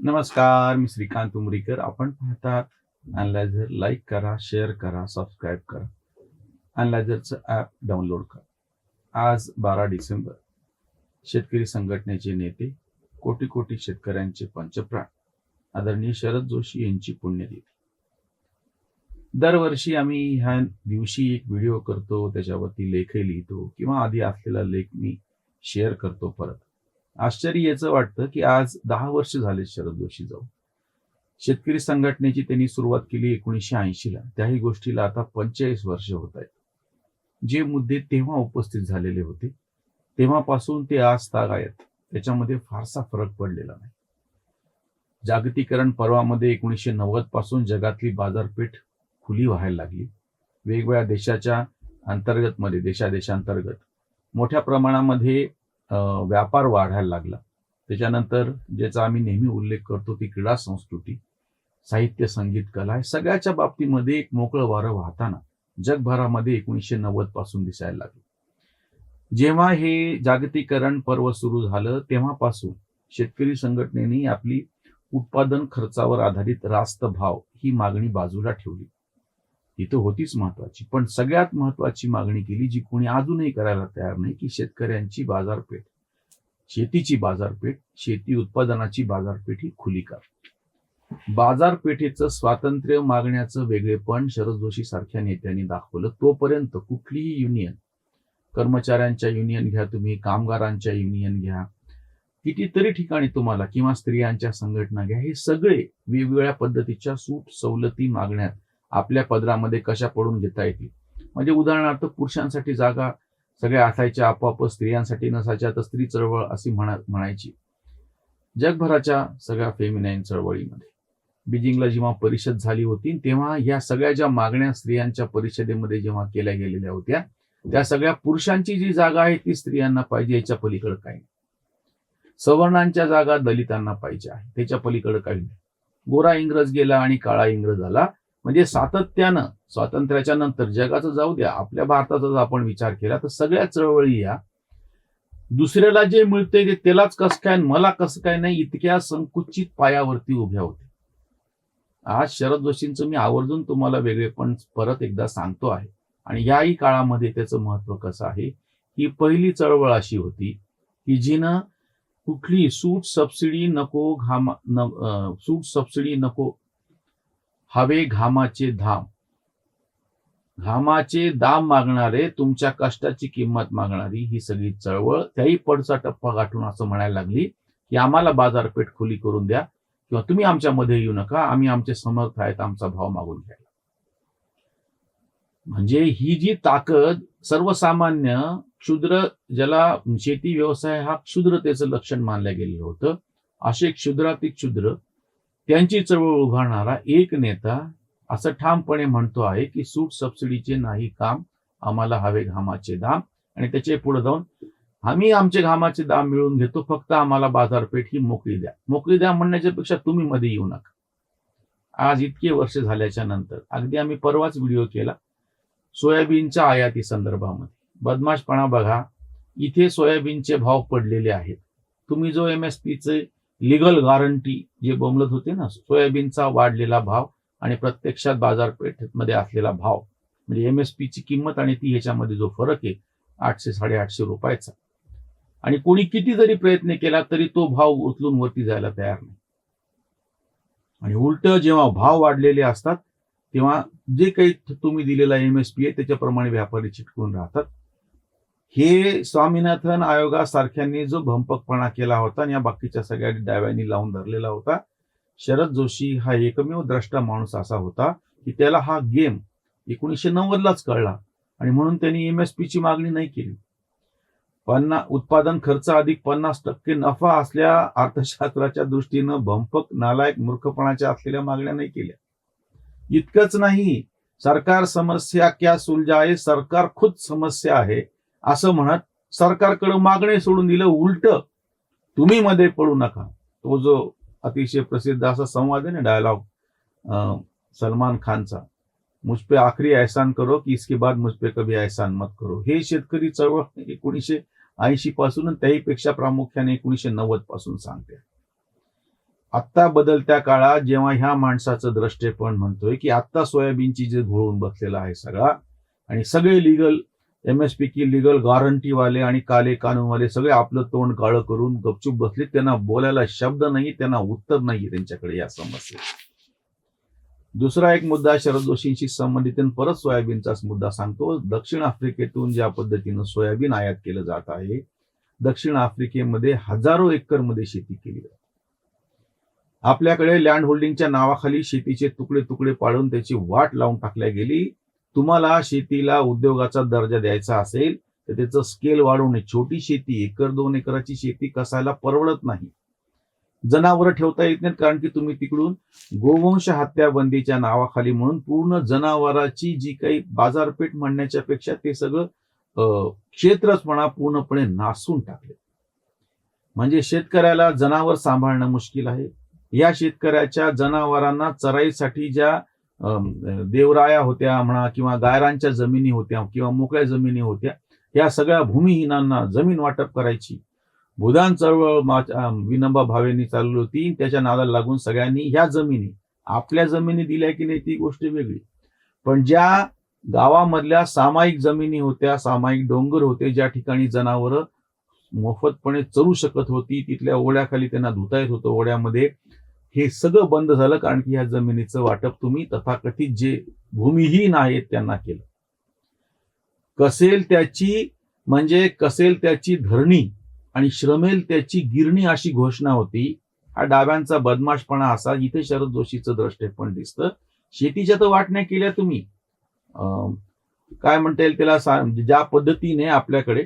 नमस्कार, मी श्रीकांत उमरीकर. आपण पाहतात अनलायझर. लाईक करा, शेअर करा, सबस्क्राईब करा. अनलायझरचं ॲप डाउनलोड करा. आज 12 डिसेंबर. शेतकरी संघटनेचे नेते, कोटी कोटी शेतकऱ्यांचे पंचप्राण आदरणीय शरद जोशी यांची पुण्यतिथी. दरवर्षी आम्ही ह्या दिवशी एक व्हिडिओ करतो, त्याच्यावरती लेखही लिहितो किंवा आधी असलेला लेख मी शेअर करतो परत. आश्चर्य याचं वाटतं की आज 10 वर्ष झाले शरद जोशी जाऊन. शेतकरी संघटनेची त्यांनी सुरुवात केली 1980ला. त्याही गोष्टीला आता 45 वर्ष होत आहेत. जे मुद्दे तेव्हा उपस्थित झालेले होते तेव्हापासून ते आज तागायत, त्याच्यामध्ये फारसा फरक पडलेला नाही. जागतिकीकरण पर्वामध्ये 1990 पासून जगातली बाजारपेठ खुली व्हायला लागली. वेगवेगळ्या देशाच्या अंतर्गतमध्ये देशांतर्गत मोठ्या प्रमाणामध्ये व्यापार वाढायला लागला. त्याच्यानंतर ज्याचा आम्ही नेहमी उल्लेख करतो ती क्रीडा संस्कृती, साहित्य, संगीत, कला हे सगळ्याच्या बाबतीमध्ये एक मोकळं वारं वाहताना जगभरामध्ये 1990 पासून दिसायला लागलं. जेव्हा हे जागतिकीकरण पर्व सुरू झालं तेव्हापासून शेतकरी संघटनेने आपली उत्पादन खर्चावर आधारित रास्त भाव ही मागणी बाजूला ठेवली. ही तर होतीच महत्वाची, पण सगळ्यात महत्वाची मागणी केली जी कोणी अजूनही करायला तयार नाही, की शेतकऱ्यांची बाजारपेठ, शेतीची बाजारपेठ, शेती उत्पादनाची बाजारपेठ ही खुली कर. बाजारपेठेचं स्वातंत्र्य मागण्याचं वेगळेपण शरद जोशी सारख्या नेत्यांनी दाखवलं. तोपर्यंत कुठलीही युनियन, कर्मचाऱ्यांच्या युनियन घ्या तुम्ही, कामगारांच्या युनियन घ्या, कितीतरी ठिकाणी तुम्हाला, किंवा स्त्रियांच्या संघटना घ्या, हे सगळे वेगवेगळ्या पद्धतीच्या सूट सवलती मागण्यात आपल्या पदरामध्ये कशा पडून घेता येतील. म्हणजे उदाहरणार्थ पुरुषांसाठी जागा सगळ्या असायच्या, आपोआप स्त्रियांसाठी नसायच्या, तर स्त्री चळवळ अशी म्हणायची. जगभराच्या सगळ्या फेमिनाईन चळवळीमध्ये बीजिंगला जेव्हा परिषद झाली होती तेव्हा या सगळ्या ज्या मागण्या स्त्रियांच्या परिषदेमध्ये जेव्हा केल्या गेलेल्या होत्या त्या सगळ्या पुरुषांची जी जागा आहे ती स्त्रियांना पाहिजे, याच्या पलीकडे काही नाही. सवर्णांच्या जागा दलितांना पाहिजे आहे, त्याच्या पलीकडे काही नाही. गोरा इंग्रज गेला आणि काळा इंग्रज आला. म्हणजे सातत्यानं स्वातंत्र्याच्या नंतर जगाचं जाऊ द्या, आपल्या भारताचा जर आपण विचार केला तर सगळ्या चळवळी या दुसऱ्याला जे मिळते ते त्यालाच कसं काय, मला कसं काय नाही, इतक्या संकुचित पायावरती उभ्या होते. आज शरद जोशींचं मी आवर्जून तुम्हाला वेगळेपण परत एकदा सांगतो आहे. आणि याही काळामध्ये त्याचं महत्व कसं आहे. ही पहिली चळवळ अशी होती की जिनं कुठली सूट सबसिडी नको, हवे घामाचे दाम मागणारे, तुमच्या कष्टाची किंमत मागणारी ही सगळी चळवळ त्याही पडचा टप्पा गाठून असं म्हणायला लागली की आम्हाला बाजारपेठ खुली करून द्या, किंवा तुम्ही आमच्यामध्ये येऊ नका, आम्ही आमचे समर्थ आहेत आमचा भाव मागून घ्यायला. म्हणजे ही जी ताकद सर्वसामान्य क्षुद्र, ज्याला शेती व्यवसाय हा क्षुद्रतेचं लक्षण मानलं गेलेलं होतं, असे क्षुद्राती क्षुद्र त्यांची चळवळ उभारणारा एक नेता असं ठामपणे म्हणतो आहे की सूट सबसिडीचे नाही काम, आम्हाला हवे घामाचे दाम. आणि त्याचे पुढे जाऊन आम्ही आमचे घामाचे दाम मिळवून घेतो, फक्त आम्हाला बाजारपेठ ही मोकळी द्या म्हणण्याच्या पेक्षा तुम्ही मध्ये येऊ नका. आज इतके वर्ष झाल्याच्या नंतर अगदी आम्ही परवाच व्हिडिओ केला सोयाबीनच्या आयाती संदर्भामध्ये. बदमाशपणा बघा, इथे सोयाबीनचे भाव पडलेले आहेत. तुम्ही जो MSPचे लिगल गॅरंटी जे बोंबलत होते ना, सोयाबीनचा वाढलेला भाव आणि प्रत्यक्षात बाजारपेठेमध्ये असलेला भाव, म्हणजे MSPची किंमत आणि ती ह्याच्यामध्ये जो फरक आहे 800-850 रुपयाचा, आणि कोणी किती जरी प्रयत्न केला तरी तो भाव उचलून वरती जायला तयार नाही. आणि उलट जेव्हा भाव वाढलेले असतात तेव्हा जे काही तुम्ही दिलेला MSP आहे त्याच्याप्रमाणे व्यापारी चिटकून राहतात. हे स्वामीनाथन आयोगासारख्यांनी जो भंपकपणा केला होता आणि या बाकीच्या सगळ्या डाव्यांनी लावून धरलेला होता, शरद जोशी हा एकमेव द्रष्टा माणूस असा होता की त्याला हा गेम 1990लाच कळला आणि म्हणून त्यांनी MSPची मागणी नाही केली. उत्पादन खर्च अधिक 50% नफा असल्या अर्थशास्त्राच्या दृष्टीनं भंपक, नालायक, मूर्खपणाच्या असलेल्या मागण्या नाही केल्या. इतकंच नाही, सरकार समस्या क्या सुलझाए, सरकार खुद समस्या आहे असं म्हणत सरकारकडे मागणे सोडून दिलं. उलट तुम्ही मध्ये पडू नका. तो जो अतिशय प्रसिद्ध असा संवाद आहे ना, डायलॉग सलमान खानचा, मुझ पे आखरी एहसान करो कि इसके बाद मुझ पे कभी एहसान मत करो, हे शेतकरी चळवळ 1980 पासून, त्याहीपेक्षा प्रामुख्याने 1990 पासून सांगते. आत्ता बदलत्या काळात जेव्हा ह्या माणसाचं द्रष्टेपण म्हणतोय की आत्ता सोयाबीनची जे घोळून बसलेला आहे सगळा, आणि सगळे लिगल MSP की लिगल गॅरंटीवाले आणि काले कानूनवाले सगळे आपलं तोंड काळं करून गपचूप बसले. त्यांना बोलायला शब्द नाही, त्यांना उत्तर नाही त्यांच्याकडे या समस्येत. दुसरा एक मुद्दा शरद जोशींशी संबंधित, परत सोयाबीनचाच मुद्दा सांगतो. दक्षिण आफ्रिकेतून ज्या पद्धतीनं सोयाबीन आयात केलं जात आहे, दक्षिण आफ्रिकेमध्ये हजारो एकरमध्ये शेती केली जाते. आपल्याकडे लँड होल्डिंगच्या नावाखाली शेतीचे तुकडे तुकडे पाडून त्याची वाट लावून टाकल्या गेली. तुम्हाला शेतीला उद्योगाचा दर्जा द्यायचा असेल तर त्याचं स्केल वाढवणे. छोटी शेती, 1-2 एकराची शेती कसायला परवडत नाही. जनावरं ठेवता येत नाहीत कारण की तुम्ही तिकडून गोवंश हत्या बंदीच्या नावाखाली म्हणून पूर्ण जनावराची जी काही बाजारपेठ म्हणण्याच्या पेक्षा ते सगळं क्षेत्रच म्हणा पूर्णपणे नासून टाकले. म्हणजे शेतकऱ्याला जनावर सांभाळणं मुश्किल आहे. या शेतकऱ्याच्या जनावरांना चराईसाठी ज्या देवराया होत्या म्हणा किंवा गायरांच्या जमिनी होत्या किंवा मोकळ्या जमिनी होत्या, या सगळ्या भूमिहीनांना जमीन वाटप करायची. भूदान चळवळ विनोबा भावेंनी चालवली होती. त्याच्या नादाला लागून सगळ्यांनी ह्या जमिनी आपल्या जमिनी दिल्या की नाही ती गोष्ट वेगळी, पण ज्या गावामधल्या सामायिक जमिनी होत्या, सामायिक डोंगर होते, ज्या ठिकाणी जनावरं मोफतपणे चरू शकत होती, तिथल्या ओढ्याखाली त्यांना धुता येत होतं ओढ्यामध्ये, हे सगळं बंद झालं कारण की ह्या जमिनीचं वाटप तुम्ही तथाकथित जे भूमिहीन आहेत त्यांना केलं. कसेल त्याची धरणी आणि श्रमेल त्याची गिरणी अशी घोषणा होती. हा डाव्यांचा बदमाशपणा असा. इथे शरद जोशीचं द्रष्टेपण दिसतं. शेतीच्या तर वाटण्या केल्या तुम्ही, काय म्हणता येईल त्याला, ज्या पद्धतीने आपल्याकडे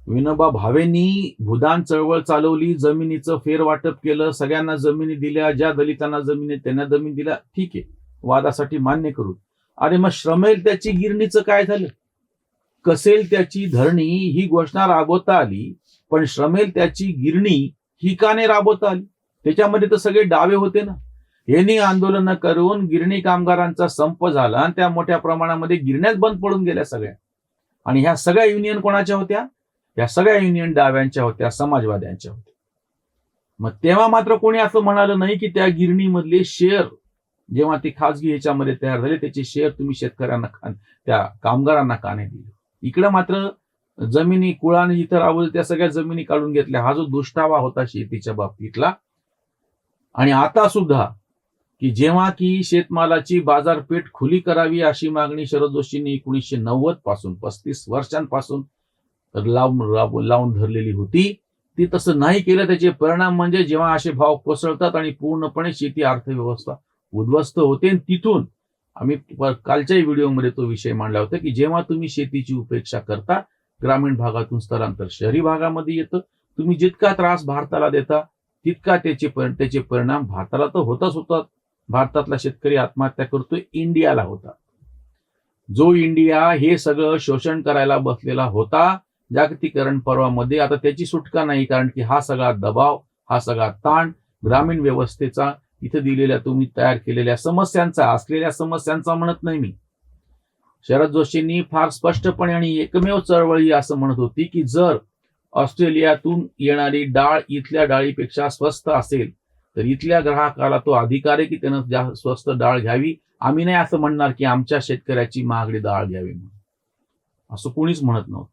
विनोबा भावेंनी भूदान चळवळ चालवली, जमिनीचं फेरवाटप केलं, सगळ्यांना जमिनी दिल्या, ज्या दलितांना जमिनी त्यांना जमीन दिल्या, ठीक आहे, वादासाठी मान्य करू. अरे मग श्रमेल त्याची गिरणीचं काय झालं? कसेल त्याची धरणी ही घोषणा राबवता आली, पण श्रमेल त्याची गिरणी ही का नाही राबवता आली? त्याच्यामध्ये तर सगळे डावे होते ना. यांनी आंदोलन करून गिरणी कामगारांचा संप झाला आणि त्या मोठ्या प्रमाणामध्ये गिरण्याच बंद पडून गेल्या सगळ्या. आणि ह्या सगळ्या युनियन कोणाच्या होत्या? या सगळ्या युनियन डाव्यांच्या होत्या, समाजवाद्यांच्या होत्या. मग तेव्हा मात्र कोणी असं म्हणालं नाही की त्या गिरणीमधले शेअर जेव्हा ते खासगी ह्याच्यामध्ये तयार झाले त्याचे शेअर तुम्ही शेतकऱ्यांना त्या कामगारांना का नाही दिले? इकडे मात्र जमिनी कुळाने जिथं राबवल्या त्या सगळ्या जमिनी काढून घेतल्या. हा जो दुष्टावा होता शेतीच्या बाबतीतला. आणि आता सुद्धा की जेव्हा की शेतमालाची बाजारपेठ खुली करावी अशी मागणी शरद जोशींनी 1990 पासून 35 वर्षांपासून लावून धरलेली होती, ती तसं नाही केलं. त्याचे परिणाम म्हणजे जेव्हा असे भाव कोसळतात आणि पूर्णपणे शेती अर्थव्यवस्था उद्ध्वस्त होते. तिथून आम्ही कालच्याही व्हिडिओमध्ये तो विषय मांडला होता की जेव्हा तुम्ही शेतीची उपेक्षा करता, ग्रामीण भागातून स्थलांतर शहरी भागामध्ये येतं. तुम्ही जितका त्रास भारताला देता तितका त्याचे परिणाम भारताला तर होताच होतात. भारतातला शेतकरी आत्महत्या करतोय, इंडियाला होता. जो इंडिया हे सगळं शोषण करायला बसलेला होता जागतिकीकरण पर्वामध्ये, आता त्याची सुटका नाही. कारण की हा सगळा दबाव, हा सगळा ताण ग्रामीण व्यवस्थेचा, इथे दिलेल्या तुम्ही तयार केलेल्या समस्यांचा, असलेल्या समस्यांचा म्हणत नाही मी. शरद जोशींनी फार स्पष्टपणे आणि एकमेव चळवळी असं म्हणत होती की जर ऑस्ट्रेलियातून येणारी डाळ इथल्या डाळीपेक्षा स्वस्त असेल तर इथल्या ग्राहकाला तो अधिकार आहे की त्यानं स्वस्त डाळ घ्यावी. आम्ही नाही असं म्हणणार की आमच्या शेतकऱ्याची महागडी डाळ घ्यावी म्हणून. असं कोणीच म्हणत नव्हतं.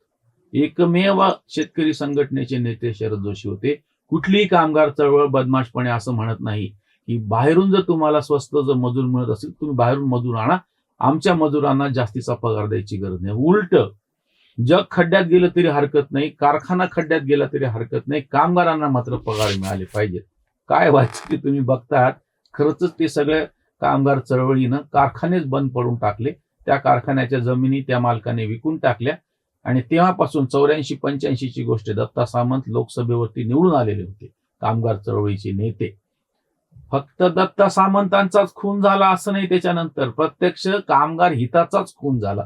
एकमेव शेतकरी संघटनेचे नेते शरद जोशी होते. कुठलीही कामगार चळवळ बदमाशपणे असं म्हणत नाही की बाहेरून जर तुम्हाला स्वस्त जर मजूर मिळत असेल तुम्ही बाहेरून मजूर आणा, आमच्या मजुरांना जास्तीचा पगार द्यायची गरज नाही. उलट जग खड्ड्यात गेलं तरी हरकत नाही, कारखाना खड्ड्यात गेला तरी हरकत नाही, कामगारांना मात्र पगार मिळाले पाहिजेत. काय व्हायचं ते तुम्ही बघतात. खरंच ते सगळ्या कामगार चळवळीनं कारखानेच बंद पडून टाकले. त्या कारखान्याच्या जमिनी त्या मालकाने विकून टाकल्या आणि तेव्हापासून 84-85 ची गोष्ट, दत्ता सामंत लोकसभेवरती निवडून आलेले होते, कामगार चळवळीचे नेते. फक्त दत्ता सामंतांचाच खून झाला असं नाही, त्याच्यानंतर प्रत्यक्ष कामगार हिताचाच खून झाला.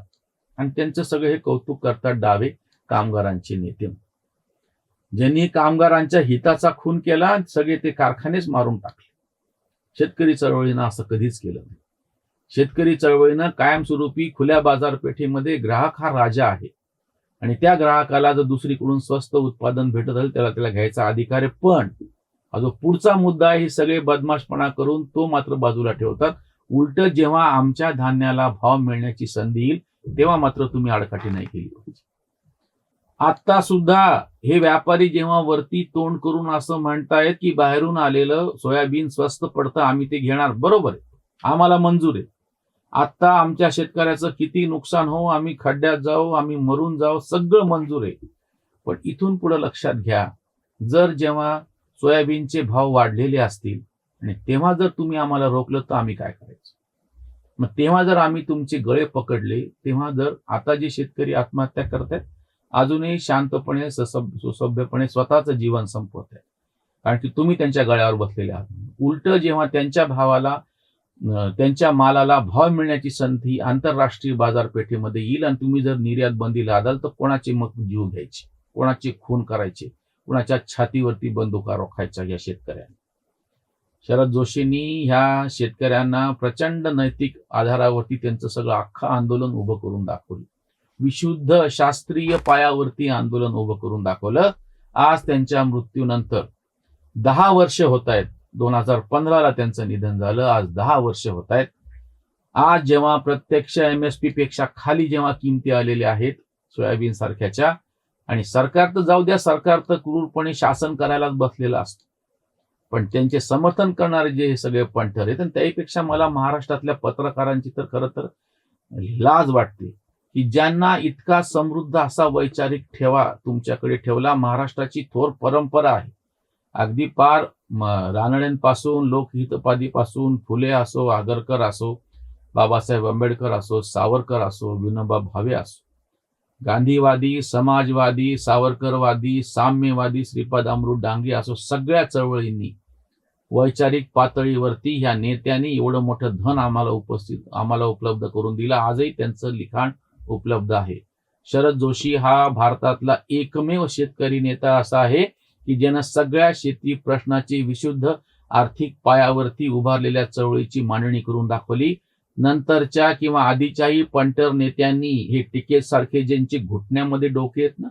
आणि त्यांचं सगळं हे कौतुक करतात डावे कामगारांचे नेते, ज्यांनी कामगारांच्या हिताचा खून केला, सगळे ते कारखानेच मारून टाकले. शेतकरी चळवळीनं असं कधीच केलं नाही. शेतकरी चळवळीनं कायमस्वरूपी खुल्या बाजारपेठेमध्ये ग्राहक हा राजा आहे आणि त्या ग्राहकाला जर दुसरीकडून स्वस्त उत्पादन भेटत असेल त्याला घ्यायचा अधिकार आहे. पण हा जो पुढचा मुद्दा आहे, हे सगळे बदमाशपणा करून तो मात्र बाजूला ठेवतात. उलट जेव्हा आमच्या धान्याला भाव मिळण्याची संधी येईल तेव्हा मात्र तुम्ही आडकाठी नाही केली पाहिजे. आता सुद्धा हे व्यापारी जेव्हा वरती तोंड करून असं म्हणतायत की बाहेरून आलेलं सोयाबीन स्वस्त पडतं, आम्ही ते घेणार, बरोबर आहे, आम्हाला मंजूर आहे. आता आमच्या शेतकऱ्याचं किती नुकसान हो, आम्ही खड्ड्यात जाऊ, आम्ही मरून जाऊ, सगळं मंजूर आहे. पण इथून पुढे लक्षात घ्या, जर जेव्हा सोयाबीनचे भाव वाढलेले असतील आणि तेव्हा जर तुम्ही आम्हाला रोखलं तर आम्ही काय करायचं? मग तेव्हा जर आम्ही तुमचे गळे पकडले, तेव्हा जर आता जे शेतकरी आत्महत्या करतायत अजूनही शांतपणे सुसभ्यपणे स्वतःचं जीवन संपवत आहे, कारण की तुम्ही त्यांच्या गळ्यावर बसलेले आहात. उलट जेव्हा त्यांच्या भावाला त्यांच्या मालाला भाव मिळण्याची संधी आंतरराष्ट्रीय बाजारपेठेमध्ये येईल आणि तुम्ही जर निर्यात बंदी लादाल तर कोणाचे मग जीव घ्यायचे, कोणाचे खून करायचे, कोणाच्या छातीवरती बंदुका रोखायच्या या शेतकऱ्यांना. शरद जोशींनी ह्या शेतकऱ्यांना प्रचंड नैतिक आधारावरती त्यांचं सगळं अख्खं आंदोलन उभं करून दाखवलं. विशुद्ध शास्त्रीय पायावरती आंदोलन उभं करून दाखवलं. आज त्यांच्या मृत्यूनंतर 10 वर्ष होत आहेत. 2015ला त्यांचं निधन झालं, आज 10 वर्ष होत आहेत. आज जेव्हा प्रत्यक्ष MSP पेक्षा खाली जेव्हा किमती आलेल्या आहेत सोयाबीन सारख्याच्या, आणि सरकार तर जाऊ द्या, सरकार तर क्रूरपणे शासन करायलाच बसलेलं असतं, पण त्यांचे समर्थन करणारे जे सगळे पंटर आहेत, आणि त्यापेक्षा मला महाराष्ट्रातल्या पत्रकारांची तर खरं तर लाज वाटते की ज्यांना इतका समृद्ध असा वैचारिक ठेवा तुमच्याकडे ठेवला. महाराष्ट्राची थोर परंपरा आहे, अगदी पार रानड्यांपासून, लोकहितवादीपासून, फुले असो, आगरकर असो, बाबासाहेब आंबेडकर असो, सावरकर असो, विनोबा भावे असो, गांधीवादी, समाजवादी, सावरकरवादी, साम्यवादी, श्रीपाद अमृत डांगे असो, सगळ्या चळवळींनी वैचारिक पातळीवरती ह्या नेत्यांनी एवढं मोठं धन आम्हाला उपलब्ध करून दिलं. आजही त्यांचं लिखाण उपलब्ध आहे. शरद जोशी हा भारतातला एकमेव शेतकरी नेता असा आहे की ज्यानं सगळ्या शेती प्रश्नाची विशुद्ध आर्थिक पायावरती उभारलेल्या चळवळीची मांडणी करून दाखवली. नंतरच्या किंवा आधीच्याही पंटर नेत्यांनी हे टिकेत सारखे ज्यांचे घुटण्यामध्ये डोके आहेत ना,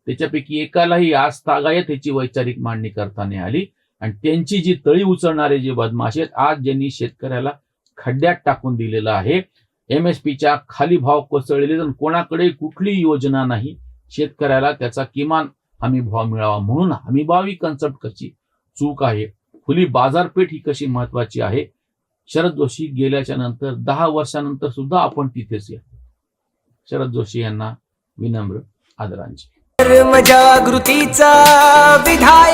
त्याच्यापैकी एकालाही आज तागायत ह्याची वैचारिक मांडणी करताना आली. आणि त्यांची जी तळी उचलणारे जे बदमाश आहेत, आज ज्यांनी शेतकऱ्याला खड्ड्यात टाकून दिलेलं आहे, MSPच्या खाली भाव कोसळलेले, कोणाकडे कुठली योजना नाही शेतकऱ्याला त्याचा किमान हमी भाव मिळावा म्हणून. हमी भाव ही कन्सेप्ट कशी चूक आहे, खुली बाजारपेठ ही कशी महत्वाची आहे. शरद जोशी गेल्याच्या नंतर 10 वर्षानंतर सुद्धा आपण तिथेच या. शरद जोशी यांना विनम्र आदरांजली. धर्मजागृतीचा विधान